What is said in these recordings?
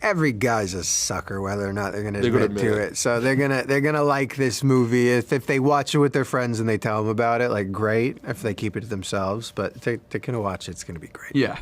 every guy's a sucker, whether or not they're going to admit to it. So they're gonna like this movie if they watch it with their friends and they tell them about it. Like, great. If they keep it to themselves, but they're gonna watch it. It's gonna be great. Yeah.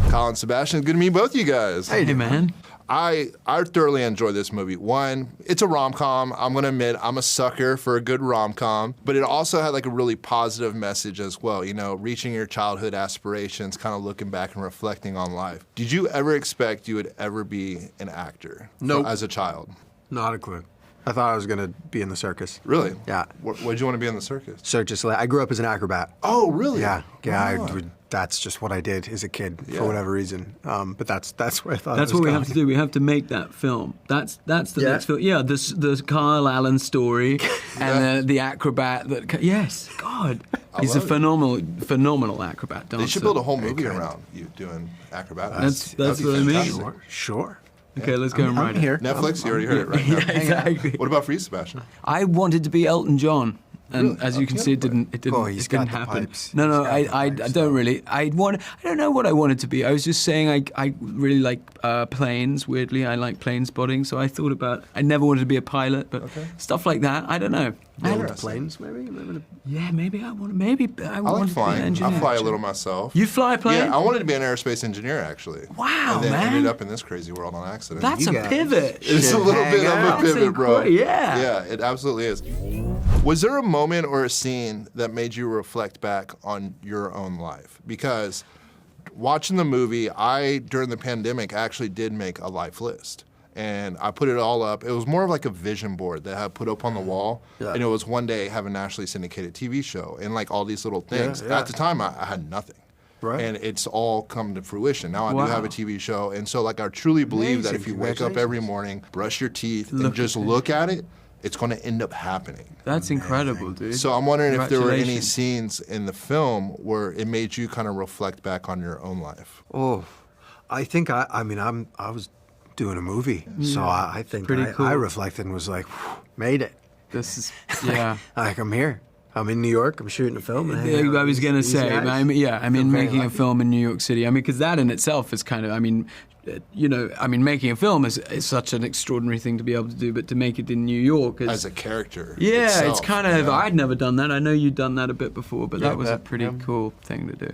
Colin, Sebastian, good to meet both you guys. Hey, man. I thoroughly enjoy this movie. One, it's a rom-com. I'm gonna admit I'm a sucker for a good rom-com, but it also had like a really positive message as well. You know, reaching your childhood aspirations, kind of looking back and reflecting on life. Did you ever expect you would ever be an actor? Nope. As a child? Not a clue. I thought I was gonna be in the circus. Really? Yeah. What'd you want to be in the circus? Circus. I grew up as an acrobat. Oh, really? Yeah. Yeah. Wow. That's just what I did as a kid for whatever reason. But that's where I thought. That's what we have to do. We have to make that film. That's the next film. Yeah, the Kyle Allen story and the acrobat. Yes, God, he's a phenomenal acrobat dancer. They should build a whole movie around you doing acrobatics. That's what I mean. Sure. Okay, let's go and write I'm here. it. Netflix, you already heard it right now. Yeah, exactly. What about for you, Sebastian? I wanted to be Elton John. And Really? as you can see, it didn't Oh, he's got the happen. pipes. No, He's got the I pipes, don't though. really. I don't know what I wanted to be. I was just saying I really like planes. Weirdly, I like plane spotting. So I thought about. I never wanted to be a pilot, but stuff like that. I don't know. Build planes, maybe. Yeah, maybe I want. Maybe I I wanted like to be an flying. engineer. I fly a little myself. You fly a plane? Yeah, I wanted to be an aerospace engineer, actually. Wow, and then man. ended up in this crazy world on accident. That's You a guys pivot. It's a little bit of a That's pivot, bro. incredible, yeah. Yeah, it absolutely is. Was there a moment or a scene that made you reflect back on your own life? Because watching the movie, during the pandemic, actually did make a life list. And I put it all up. It was more of like a vision board that I put up on the wall. Yeah. And it was one day have a nationally syndicated TV show and like all these little things. Yeah. At the time, I had nothing. Right. And it's all come to fruition. Now I Wow. do have a TV show. And so like I truly believe that Amazing. if you wake up every morning, brush your teeth, and just look at it, it's going to end up happening. That's incredible, dude. So I'm wondering if there were any Congratulations. scenes in the film where it made you kind of reflect back on your own life. Oh, I think I was doing a movie, so I think Pretty cool. I reflected and was like, "Whew, made it. This is Like, I'm here. I'm in New York. I'm shooting a film. And Yeah, I was going to say, guys. I mean, very making a lucky. film in New York City. I mean, because that in itself is kind of, making a film is such an extraordinary thing to be able to do, but to make it in New York is... As a character yeah, itself, it's kind of, yeah. I'd never done that. I know you'd done that a bit before, but that was a pretty cool thing to do.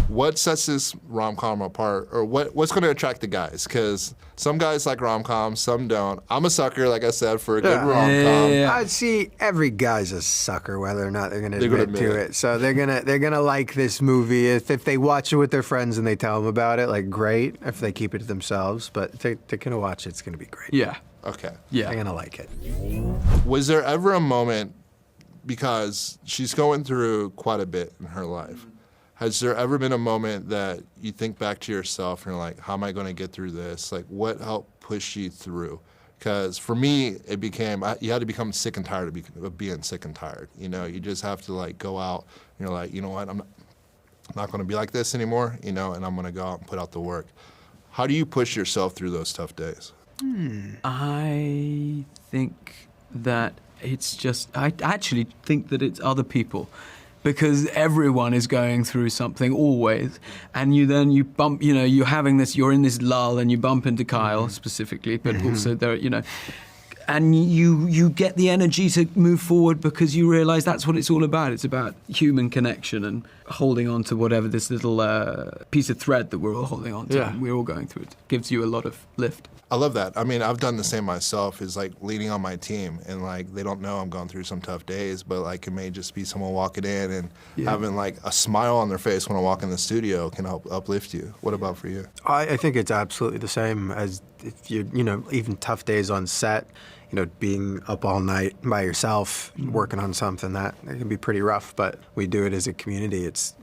What sets this rom-com apart, or what's going to attract the guys? Because some guys like rom-coms, some don't. I'm a sucker, like I said, for a good Yeah. rom-com. Yeah. I'd see every guy's a sucker, whether or not they're going to They're gonna admit to admit it. So they're gonna like this movie if they watch it with their friends and they tell them about it. Like, great. If they keep it to themselves, but they're gonna watch it. It's gonna be great. Yeah. Okay. Yeah. They're gonna like it. Was there ever a moment, because she's going through quite a bit in her life, has there ever been a moment that you think back to yourself and you're like, how am I going to get through this? Like, what helped push you through? Because for me, it became, you had to become sick and tired of being sick and tired. You know, you just have to like go out and you're like, you know what, I'm not going to be like this anymore, you know, and I'm going to go out and put out the work. How do you push yourself through those tough days? I think that it's just, I actually think that it's other people. Because everyone is going through something always, and you bump, you're in this lull, and you bump into Kyle specifically, but also there, and you get the energy to move forward because you realize that's what it's all about. It's about human connection and holding on to whatever this little piece of thread that we're all holding on to. Yeah. And we're all going through it. Gives you a lot of lift. I love that. I mean, I've done the same myself, is like leaning on my team, and like they don't know I'm going through some tough days, but like it may just be someone walking in and having like a smile on their face when I walk in the studio can help uplift you. What about for you? I think it's absolutely the same as if even tough days on set. Being up all night by yourself, working on something that it can be pretty rough, but we do it as a community. It's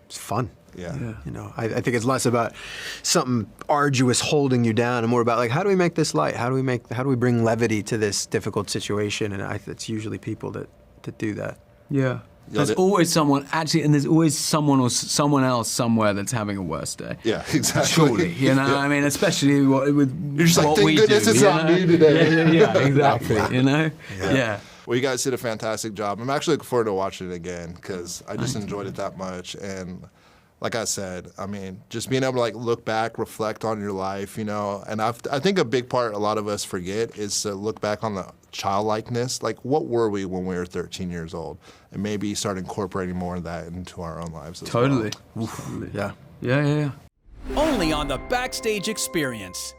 fun. Yeah. I think it's less about something arduous holding you down and more about like, how do we make this light? How do we bring levity to this difficult situation? And it's usually people that do that. Yeah. There's always someone, actually, and there's always someone or someone else somewhere that's having a worse day. Yeah, exactly. Surely, I mean, especially with You're just like, what thank we goodness do. it's not me today. Yeah, exactly, Yeah. Well, you guys did a fantastic job. I'm actually looking forward to watching it again because I just enjoyed it that much. And like I said, I mean, just being able to like look back, reflect on your life, you know, and I think a big part a lot of us forget is to look back on the childlikeness. Like, what were we when we were 13 years old? And maybe start incorporating more of that into our own lives as well. Totally. Yeah. Yeah. Only on the Backstage Experience.